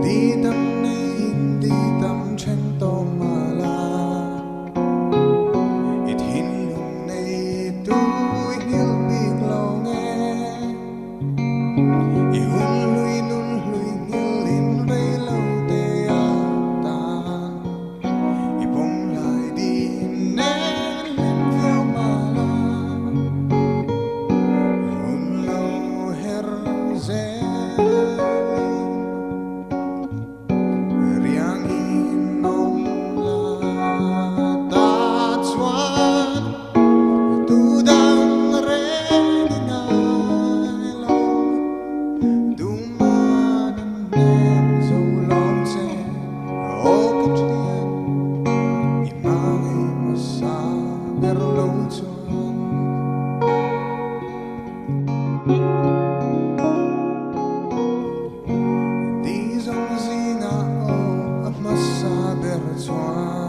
Di tâm nay hindi tâm chen to mala it hin lung nay tu hil big lo nghe i hun lui nun lui hil in bay lâu te a tan i bong lai di nên lên theo mala hun lâu her ze Di dòng gì ngã ô ấp mắt xa bề rồi